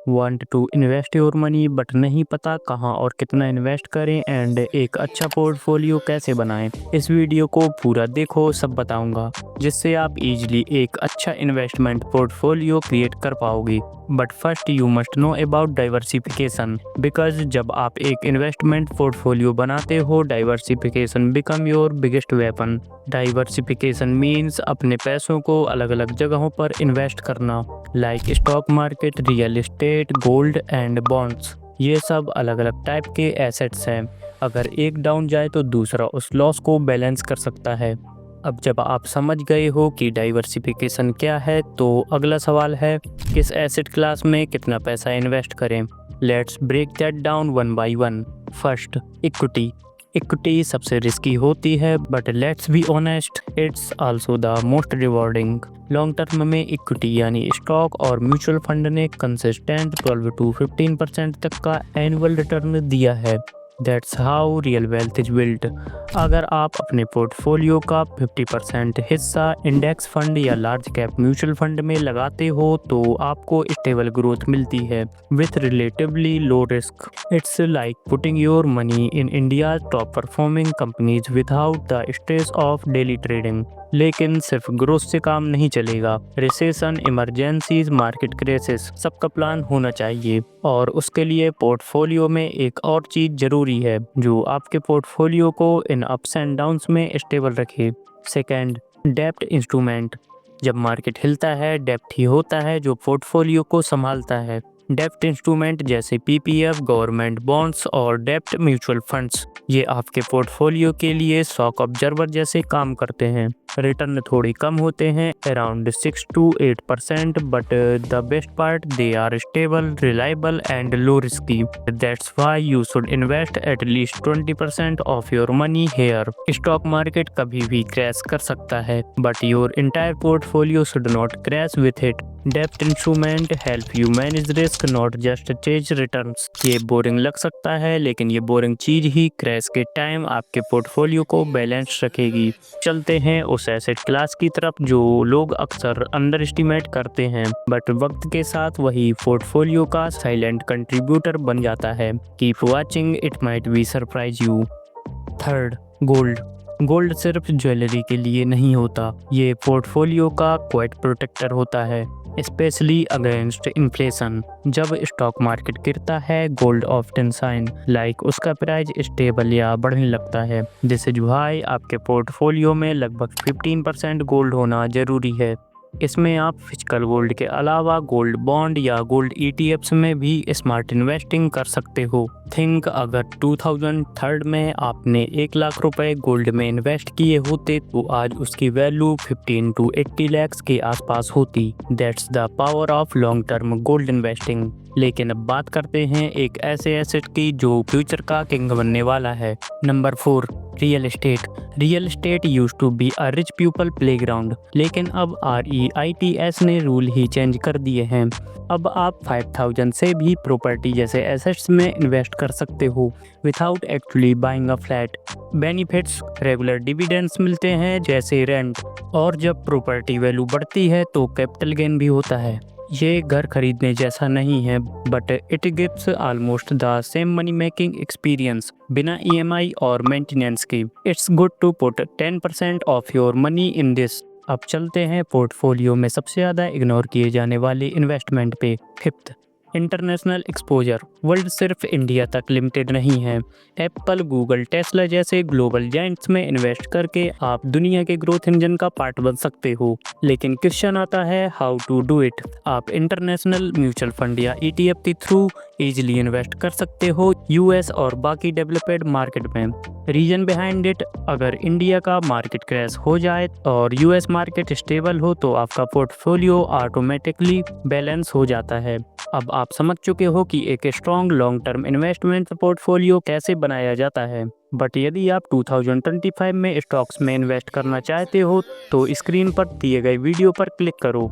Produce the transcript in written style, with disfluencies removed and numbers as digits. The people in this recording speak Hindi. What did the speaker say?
Want to invest your money but नहीं पता कहाँ और कितना इन्वेस्ट करें एंड एक अच्छा पोर्टफोलियो कैसे बनाएं। इस वीडियो को पूरा देखो, सब बताऊंगा जिससे आप इजीली एक अच्छा इन्वेस्टमेंट पोर्टफोलियो क्रिएट कर पाओगे। But first you must know about diversification, because जब आप एक इन्वेस्टमेंट पोर्टफोलियो बनाते हो diversification become your biggest weapon. Diversification means अपने पैसों को अलग अलग जगहों पर इन्वेस्ट करना, like stock market, real estate, gold and bonds. ये सब अलग अलग टाइप के एसेट्स हैं। अगर एक डाउन जाए तो दूसरा उस लॉस को बैलेंस कर सकता है। अब जब आप समझ गए हो कि डाइवर्सिफिकेशन क्या है, तो अगला सवाल है किस एसेट क्लास में कितना पैसा इन्वेस्ट करें। Let's break that down one by one. First, equity. Equity सबसे रिस्की होती है but let's be honest, it's also the most rewarding. Long term में इक्विटी यानी स्टॉक और म्यूचुअल फंड ने कंसिस्टेंट 12 to 15% तक का एनुअल रिटर्न दिया है। That's how real wealth is built. अगर आप अपने पोर्टफोलियो का 50% हिस्सा इंडेक्स फंड या लार्ज कैप म्यूचुअल फंड में लगाते हो तो आपको स्टेबल ग्रोथ मिलती है with relatively low risk. It's like putting your money in India top performing companies without the stress of daily trading. लेकिन सिर्फ ग्रोथ से काम नहीं चलेगा। रिसेशन, इमरजेंसीज, मार्केट क्राइसिस, सबका प्लान होना चाहिए। और उसके लिए पोर्टफोलियो में एक और चीज़ ज़रूरी है जो आपके पोर्टफोलियो को इन अप्स एंड डाउन्स में स्टेबल रखे। सेकेंड, डेब्ट इंस्ट्रूमेंट। जब मार्केट हिलता है डेब्ट ही होता है जो पोर्टफोलियो को संभालता है। डेब्ट इंस्ट्रूमेंट जैसे पीपीएफ, गवर्नमेंट बॉन्ड्स और डेब्ट म्यूचुअल फंड्स, ये आपके पोर्टफोलियो के लिए शॉक ऑब्जर्वर जैसे काम करते हैं। रिटर्न थोड़ी कम होते हैं, around 6 to 8%, but the best part they are stable, reliable and low risky. That's why you should invest at least 20% of your money here. Stock market कभी भी क्रैश कर सकता है but your entire portfolio should not crash with it. डेब्ट instrument help you manage risk, not just chase returns. ये बोरिंग लग सकता है लेकिन ये बोरिंग चीज ही क्रैश के टाइम आपके पोर्टफोलियो को बैलेंस रखेगी। चलते हैं उस एसेट क्लास की तरफ जो लोग अक्सर अंडर एस्टिमेट करते हैं बट वक्त के साथ वही पोर्टफोलियो का साइलेंट कंट्रीब्यूटर बन जाता है। Keep watching, it might be surprise you. Third, gold. Gold सिर्फ ज्वेलरी के लिए नहीं होता, ये पोर्टफोलियो का क्वाइट प्रोटेक्टर होता है, स्पेशली अगेंस्ट इन्फ्लेशन। जब स्टॉक मार्केट गिरता है गोल्ड ऑफ्टन साइन लाइक उसका प्राइस स्टेबल या बढ़ने लगता है। दिस इज व्हाई आपके पोर्टफोलियो में लगभग 15% गोल्ड होना जरूरी है। इसमें आप फिजिकल गोल्ड के अलावा गोल्ड बॉन्ड या गोल्ड ईटीएफ्स में भी स्मार्ट इन्वेस्टिंग कर सकते हो। थिंक अगर 2003 में आपने 1 लाख रुपए गोल्ड में इन्वेस्ट किए होते तो आज उसकी वैल्यू 15 to 80 lakhs के आसपास होती। That's the power of long term gold investing. लेकिन अब बात करते हैं एक ऐसे एसेट की जो फ्यूचर का किंग बनने वाला है। Number 4, real estate. Real estate use to be a rich people playground, लेकिन अब REITs ने रूल ही चेंज कर दिए हैं। अब आप 5000 से भी प्रॉपर्टी जैसे एसेट्स में इन्वेस्ट कर सकते हो without actually buying a flat. Benefits, regular dividends मिलते हैं जैसे रेंट, और जब प्रॉपर्टी वैल्यू बढ़ती है तो कैपिटल गेन भी होता है। ये घर खरीदने जैसा नहीं है but it gives almost the same money making experience बिना EMI और मेंटेनेंस की। It's good to put 10% of your money in this. अब चलते हैं पोर्टफोलियो में सबसे ज़्यादा इग्नोर किए जाने वाले इन्वेस्टमेंट पे। Fifth, international exposure. वर्ल्ड सिर्फ इंडिया तक लिमिटेड नहीं है। एप्पल, गूगल, टेस्ला जैसे ग्लोबल जायंट्स में इन्वेस्ट करके आप दुनिया के ग्रोथ इंजन का पार्ट बन सकते हो। लेकिन क्वेश्चन आता है हाउ टू डू इट। आप इंटरनेशनल म्यूचुअल फंड या ETF के थ्रू इजीली इन्वेस्ट कर सकते हो US और बाकी डेवलप्ड मार्केट में। रीजन बिहाइंड इट, अगर इंडिया का मार्केट क्रैश हो जाए और US मार्केट स्टेबल हो तो आपका पोर्टफोलियो ऑटोमेटिकली बैलेंस हो जाता है। अब आप समझ चुके हो कि एक strong long term investment portfolio कैसे बनाया जाता है। बट यदि आप 2025 में स्टॉक्स में इन्वेस्ट करना चाहते हो तो स्क्रीन पर दिए गए वीडियो पर क्लिक करो।